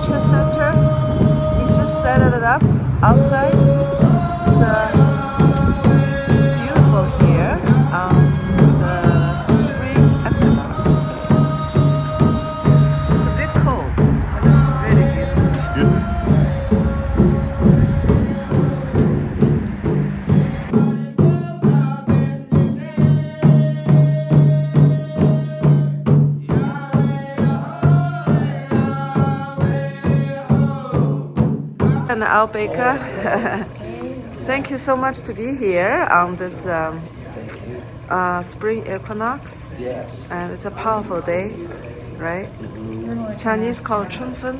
Nature Center. We just set it up outside. It's beautiful here on the spring equinox day. It's a bit cold, but it's really beautiful. Excuse me? And Al Baker, thank you so much to be here on this spring equinox. Yes. And it's a powerful day, right? Chinese called Chunfen.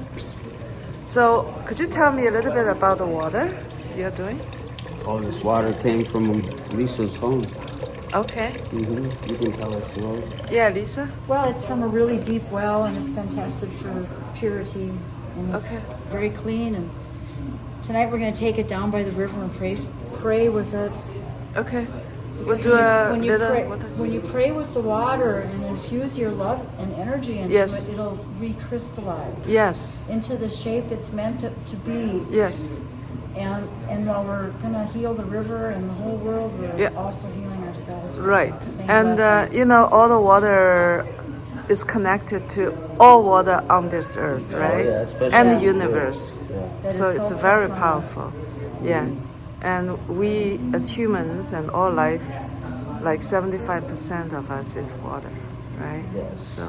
So, could you tell me a little bit about the water you're doing? Oh, this water came from Lisa's home. Okay. You can tell us yours. Yeah, Lisa? Well, it's from a really deep well, and it's been tested for purity, and it's Okay. very clean. And tonight we're going to take it down by the river and pray with it. Okay. We'll do a when you little pray, water. when you pray with the water and infuse your love and energy into Yes. it, it'll recrystallize Yes. into the shape it's meant to be. Yes. And while we're going to heal the river and the whole world, we're Yeah. also healing ourselves. with Right. the same And, blessing. all the water is connected to all water on this earth, right? yeah, especially- And the Yes. universe. Yeah. That So is it's so very profound. powerful. Yeah. And we as humans and all life, like 75% of us is water, right? Yes. So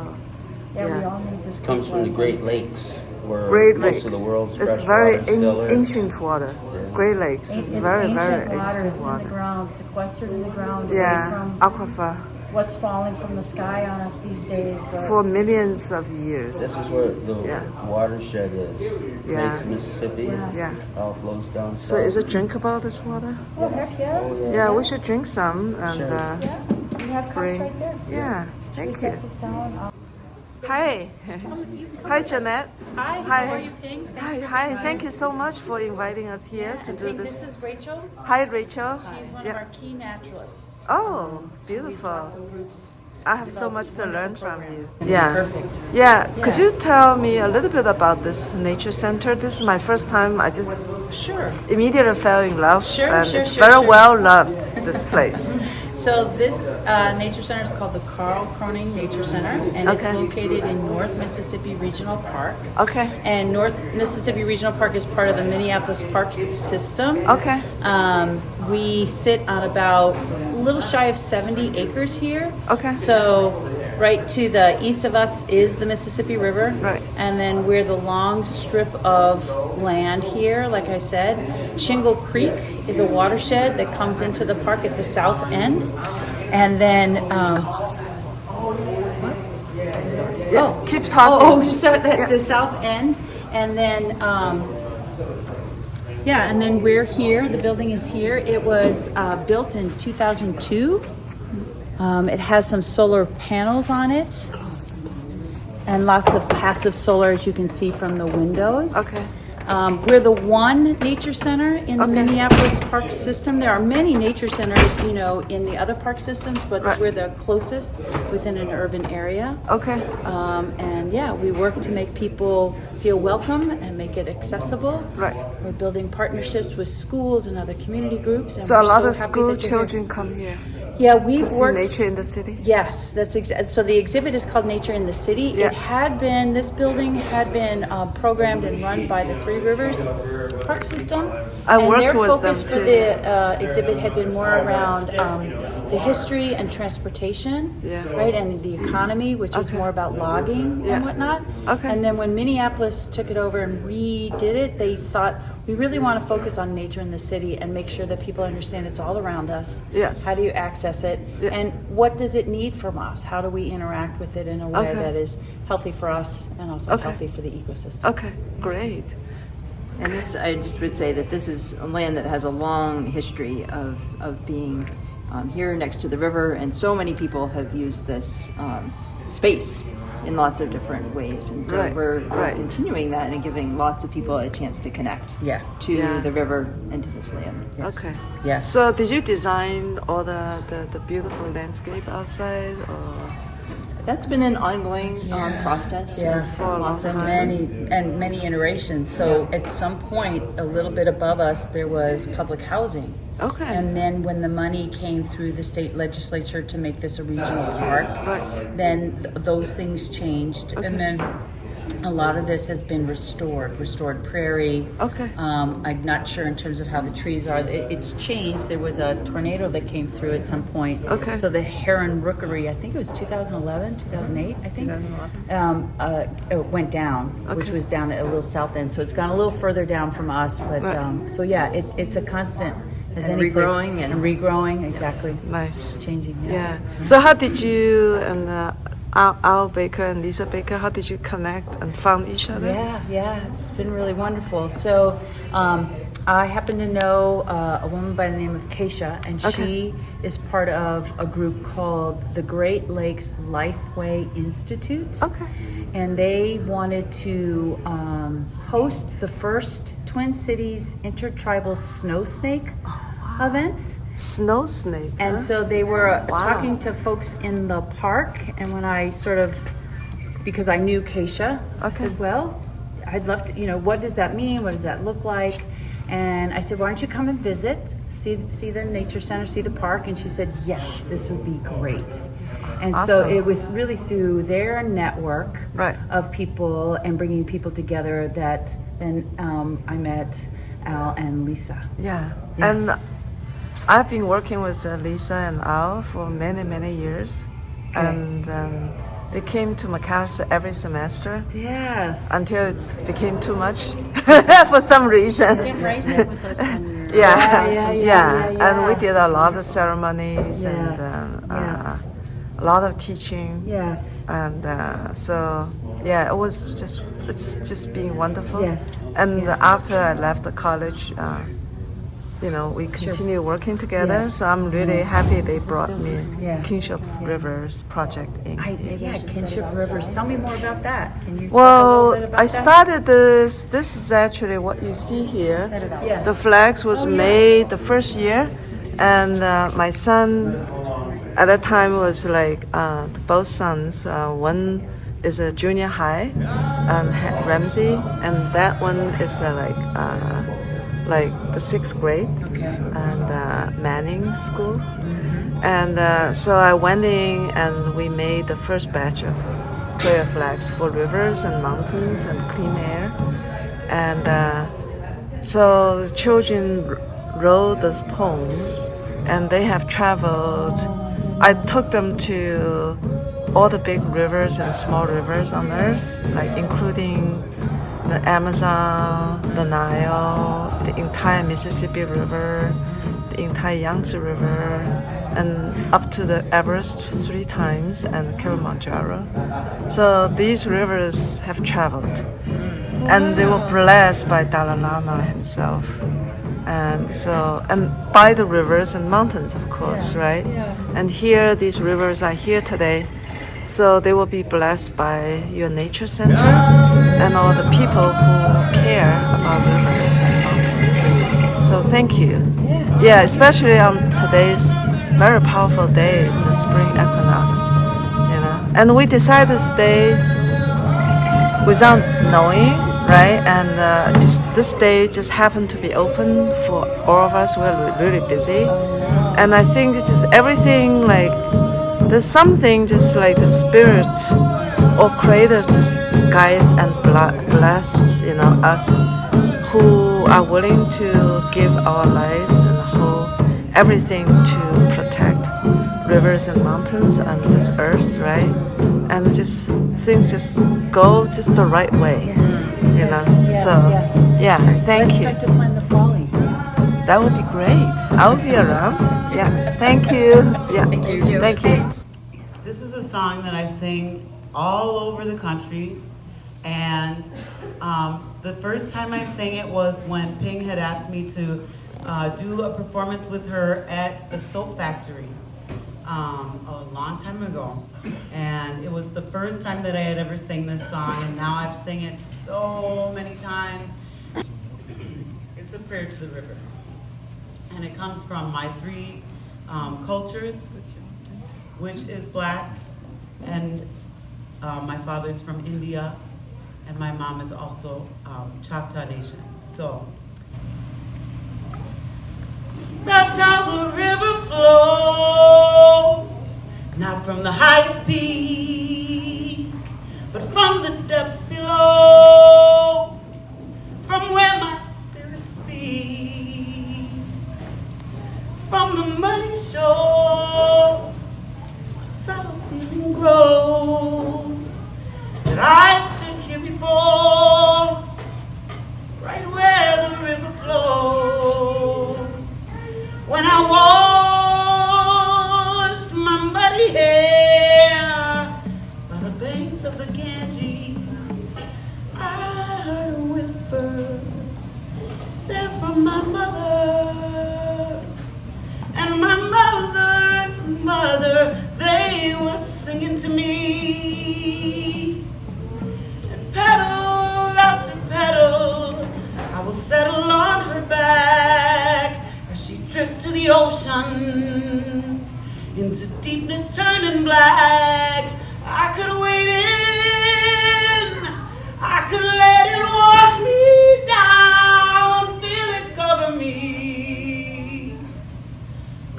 Yeah, we yeah. all need this Comes from the blessing. Great Lakes, where Great most Lakes. of the world's It's fresh very water still is. ancient water. Great Lakes. It's very, ancient very water. ancient It's in the water. ground, sequestered in the ground, away Yeah, from aquifer what's falling from the sky on us these days. for millions of This years. is where the Yes. watershed is. Yeah. Lakes Mississippi. Yeah. All flows down. So is it drinkable, this water? Oh, heck yeah. Oh, Yeah, we should drink some and Sure. Yeah, we have spring. cups right there. Yeah, Should we thank you. set this down? Hi. Hi, Jeanette. Hi, Hi. how are you, Ping? Hi. Thank you so much for inviting us here to do Ping, this. this is Rachel. Hi, Rachel. She's one of Yeah. our key naturalists. Oh, She leads beautiful. lots of groups. I have so develops much to learn wonderful from you. programs. Yeah. Perfect. Yeah. Could Yeah. you tell me a little bit about this nature center? This is my first time. I just Sure. immediately fell in love, Sure, and sure, it's sure, very sure. well loved. This place. So this nature center is called the Kroening Nature Center, and Okay. it's located in North Mississippi Regional Park. Okay. And North Mississippi Regional Park is part of the Minneapolis Parks system. Okay. We sit on about a little shy of 70 acres here. Okay. So right to the east of us is the Mississippi River. Right. And then we're the long strip of land here, like I said. Shingle Creek is a watershed that comes into the park at the south end. And then Yeah. Keep talking. so the, Yeah. the south end, and then and then we're here. The building is here. It was built in 2002. It has some solar panels on it, and lots of passive solar, as you can see from the windows. Okay. We're the one nature center in the Okay. Minneapolis park system. There are many nature centers, in the other park systems, but Right. we're the closest within an urban area. Okay. We work to make people feel welcome and make it accessible. Right. We're building partnerships with schools and other community groups. And So a we're lot so of happy school that you're here. children come here Yeah, to we've see worked. nature in the city. Yes, that's so the exhibit is called Nature in the City. Yeah. This building had been programmed and run by the Three Rivers Park System. I and worked their with focus them for too. the exhibit had been more around the history and transportation, Yeah. right, and the economy, which was Okay. more about logging Yeah. and whatnot. Okay. And then when Minneapolis took it over and redid it, they thought we really want to focus on nature in the city and make sure that people understand it's all around us. Yes. How do you access it? Yeah. And what does it need from us? How do we interact with it in a way Okay. that is healthy for us and also Okay. healthy for the ecosystem? Okay. Great. And this, I just would say that this is a land that has a long history of being here next to the river, and so many people have used this space in lots of different ways. And so Right, we're right. continuing that and giving lots of people a chance to connect to Yeah. the river and to this land. Okay. Yes. So did you design all the beautiful landscape outside, or That's been an ongoing process. Yeah, For a long lots of time. many iterations. So at some point, a little bit above us, there was public housing. Okay. And then when the money came through the state legislature to make this a regional park, Right. then those things changed. Okay. And then a lot of this has been restored prairie. Okay. I'm not sure in terms of how the trees are. It's changed. There was a tornado that came through at some point. Okay. So the heron rookery, I think it was 2011, 2008, I think, it went down, which Okay. was down at a little south end. So it's gone a little further down from us. But Right. so yeah, it's a constant. As And any place- regrowing and- regrowing, exactly. Nice. Changing. Yeah. So how did you and Al Baker and Lisa Baker, how did you connect and found each other? Yeah, it's been really wonderful. So I happen to know a woman by the name of Keisha, and she is part of a group called the Great Lakes Lifeway Institute. Okay. And they wanted to host the first Twin Cities Intertribal Snow Snake event. Snow snake. And huh? so they were Wow. talking to folks in the park, and when I because I knew Keisha, I Okay. said, well, I'd love to, what does that mean? What does that look like? And I said, why don't you come and visit, see the nature center, see the park? And she said, yes, this would be great. And so Awesome. it was really through their network Right. of people and bringing people together that then I met Al and Lisa. Yeah. And I've been working with Lisa and Al for many, many years. And they came to MacArthur every semester Yes. until it became too much for some reason. Yeah. And we did a lot of ceremonies Yes, and yes. a lot of teaching. Yes. And so, yeah, it's just been wonderful. Yes. And after I left the college, we continue working together. Yes. So I'm really happy they brought me Yeah. Kinship Rivers project in. Kinship Rivers. Tell me more about that. Can you Well, talk a little bit about I that? started this. This is actually what you see here. Yes. The flags was made the first year, and my son at that time was like both sons. One is a junior high, and Ramsey, and that one is like the 6th grade. Okay. And Manning School. And so I went in and we made the first batch of prayer flags for rivers and mountains and clean air. And so the children wrote those poems, and they have traveled. I took them to all the big rivers and small rivers on earth, like including the Amazon, the Nile, the entire Mississippi River, the entire Yangtze River, and up to the Everest 3 times, and Kilimanjaro. So these rivers have traveled, and they were blessed by Dalai Lama himself. And by the rivers and mountains, of course, right? Yeah. And here, these rivers are here today. So they will be blessed by your nature center and all the people who care about rivers and mountains. So thank you. Yeah, especially on today's very powerful day, it's the spring equinox. And we decided to stay without knowing, right? And just this day just happened to be open for all of us. We're really busy, and I think it's just everything like. There's something just like the spirit or creators just guide and bless, us who are willing to give our lives and everything to protect rivers and mountains and this earth, right? And just things just go just the right way, Yeah, thank you. Let's start to plan the folly. That would be great. I'll be around. Yeah, thank you. Yeah, thank you. This is a song that I sing all over the country, and the first time I sang it was when Ping had asked me to do a performance with her at the soap factory a long time ago, and it was the first time that I had ever sang this song, and now I've sang it so many times. It's a prayer to the river, and it comes from my 3 cultures, which is Black, And my father's from India, and my mom is also Choctaw Nation. So that's how the river flows, not from the highest peak, but from the depths below, from where my spirit speaks, from the muddy shores, a subtle feeling grows that I've stood here before, right where the river flows. When I washed my muddy hair by the banks of the Ganges, I heard a whisper there from my mother. And my mother's mother, they were singing to me. And pedal after pedal, I will settle on her back as she drifts to the ocean, into deepness turning black. I could wade in, I could let it wash me down, feel it cover me.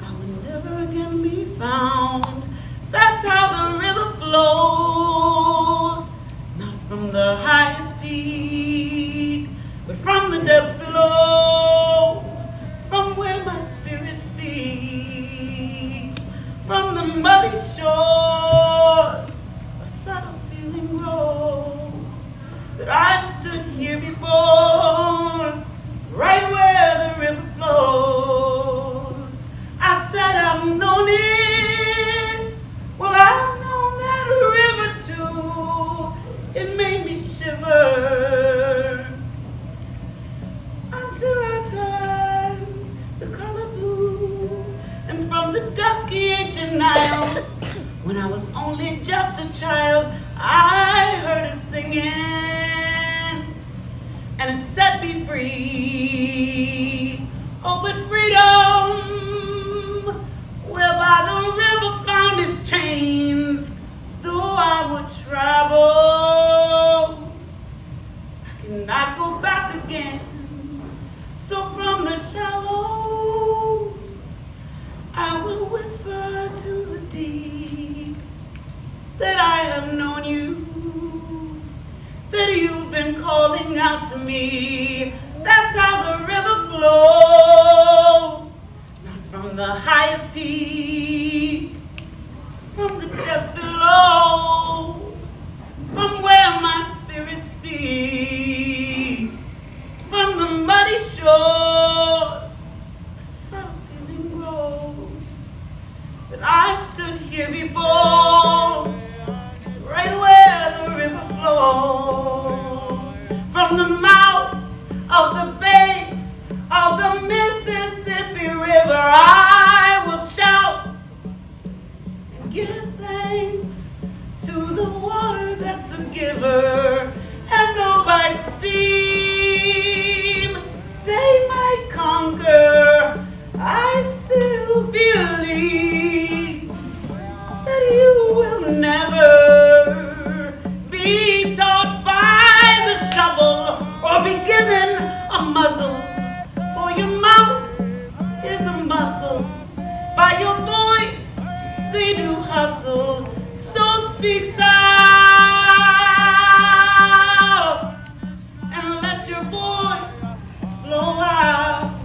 I will never again be found. That's how the river flows, not from the highest peak, but from the depths below, from where my spirit speaks, from the muddy shores, a subtle feeling grows that I've stood here before, right where the river flows. I said I've known it, well I've known that river too. It made me shiver until I turned the color blue, and from the dusky ancient Nile, when I was only just a child, I heard it singing, and it set me free. Oh, but freedom, whereby the river found its chains, though I would travel, I cannot go back again. So from the shallows, I will whisper to the deep that I have known you, that you've been calling out to me. That's how the river flows, not from the highest peak, from the depths below, from where my spirit speaks, from the muddy shores, a subtle feeling grows that I've stood here before, right where the river flows, from the mouths of the banks of the Mississippi River. I will shout and give thanks to the water that's a giver, and though by steam they might conquer, I still believe that you will never be taught by the shovel or be given a muzzle, for your mouth is a muscle, by your voice they do hustle. So speak out and let your voice flow out,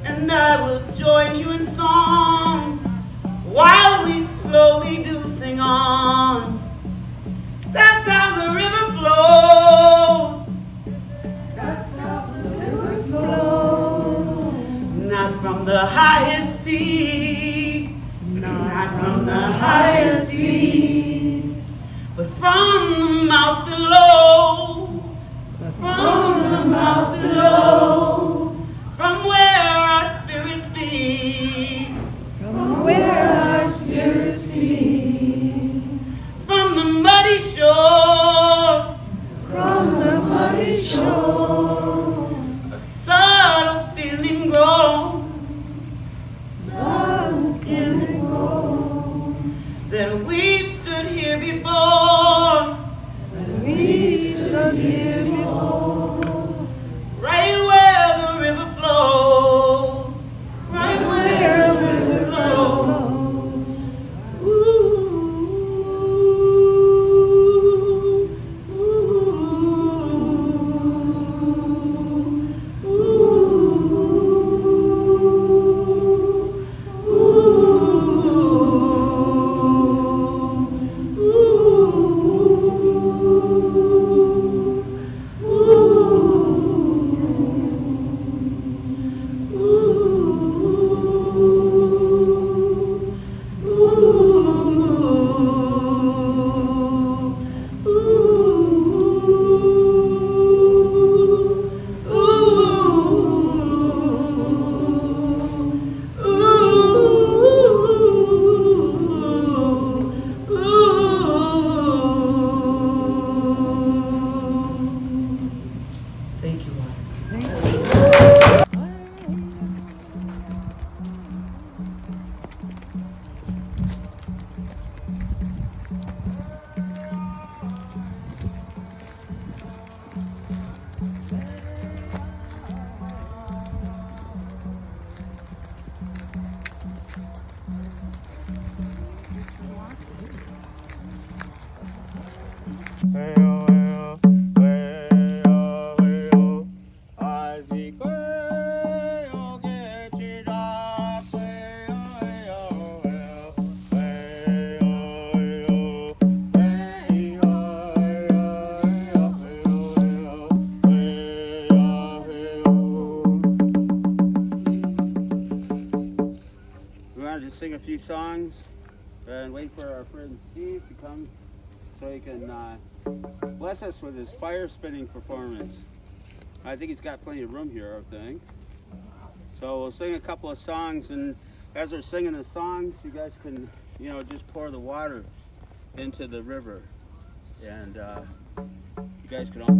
and I will join you in song while we slowly do sing on. That's how the river flows. That's how the river flows. Not from the highest peak, not from the highest peak, but from the mouth below, from the mouth below, from where our spirits speak, from where our spirits speak, from the muddy shore, from the muddy shore, a subtle feeling grows, subtle feeling grows, that we've stood here before. We stood here before, Right where the river flows. Right where the river flows. Thank you, Wang. We want to just sing a few songs and wait for our friend Steve to come so he can bless us with his fire spinning performance. I think he's got plenty of room here, I think. So we'll sing a couple of songs, and as we're singing the songs, you guys can, just pour the water into the river. And you guys can all...